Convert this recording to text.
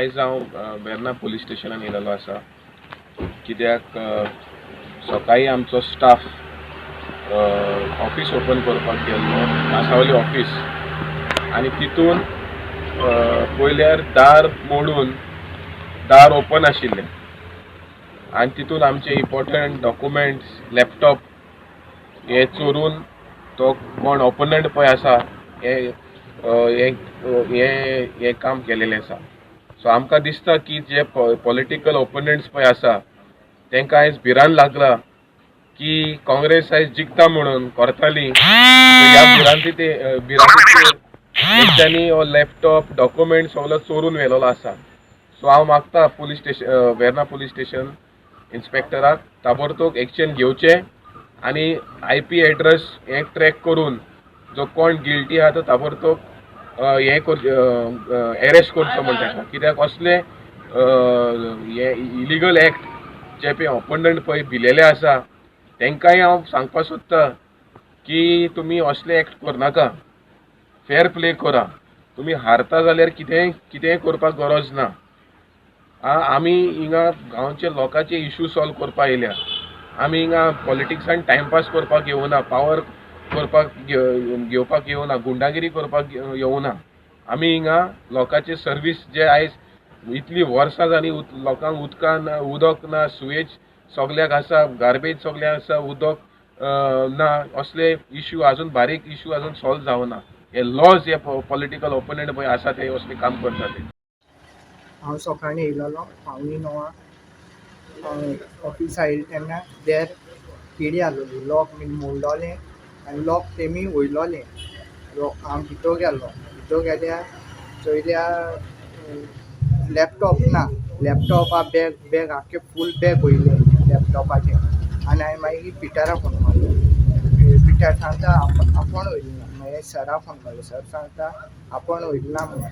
आयज हांव वेर्ना पुलीस स्टेशनान येयलेलो आसा कित्याक सकाळीं आमचो स्टाफ ऑफिस ओपन करपाक गेल्लो कांसावले ऑफिस आनी तितून पयल्यार दार मोडून दार ओपन आशिल्लें आनी तितून आमचे इम्पॉर्टंट डॉक्युमेंट्स लॅपटॉप हे चोरून तो कोण ओपोनंट पळय आसा हे काम केलेलें आसा. सो आमकां दिसता की जे पॉलिटिकल ओपोनंट्स पळय आसा तांकां आयज भिरांत लागला की काँग्रेस आयज जिखता म्हणून कोरताली. ह्या भिरांतीचेर तेंच्यांनी हो लॅपटॉप डॉक्युमेंट सगळो चोरून व्हेलेलो आसा. सो हांव मागता police station Verna police station इन्स्पेक्टराक ताबडतोब एक्शन घेवचें आनी IP एड्रेस हे ट्रॅक करून जो कोण गिल्टी आहा तो ताबडतोब हे अरेस्ट करचो म्हण ताका. कित्याक असले हे इलिगल एक्ट जे पळय ओपोनंट पळय भिलेले आसा तांकांय हांव सांगपाक सोदतां की तुमी असले एक्ट करनाका, फेर प्ले करा. तुमी हारता जाल्यार कितेंय करपाक गरज ना. आमी हिंगा गांवचे लोकांचे इश्यू सॉल्व करपाक येयल्या. आमी हिंगा पॉलिटिक्सान टायमपास करपाक येवना, पावर करपाक घेवपाक येवना, गुंडागिरी करपाक येवना. आमी हिंगा लोकांचे सर्वीस जे आयज इतली वर्सां जालीं लोकांक उदक ना, सुवेज सगल्याक आसा, गार्बेज सगल्याक आसा, उदक ना, असले इश्यू आजून बारीक इश्यू आजून सॉल्व जावना. हे लॉज हे पॉलिटिकल ओपोनंट पळय आसा ते असले काम करता ते. हांव सकाळीं येयलोलो 9:15 ऑफिस आयले तेन्ना देर किडी आहलोली, लॉक बीन मोडलोलें आनी लॉक तेमी वयलोलें. हांव भितर गेलो, भितर गेल्यार चोयल्यार लॅपटॉप ना, लॅपटॉपा बॅग आख्खें फूल बॅग वयलें लॅपटॉपाचें. आनी हांवें मागीर पिटराक फोन मारलो. पिटर सांगता आपूण व्हेली ना. मागीर सराक फोन मारलो, सर सांगता आपूण व्हेली ना म्हणून.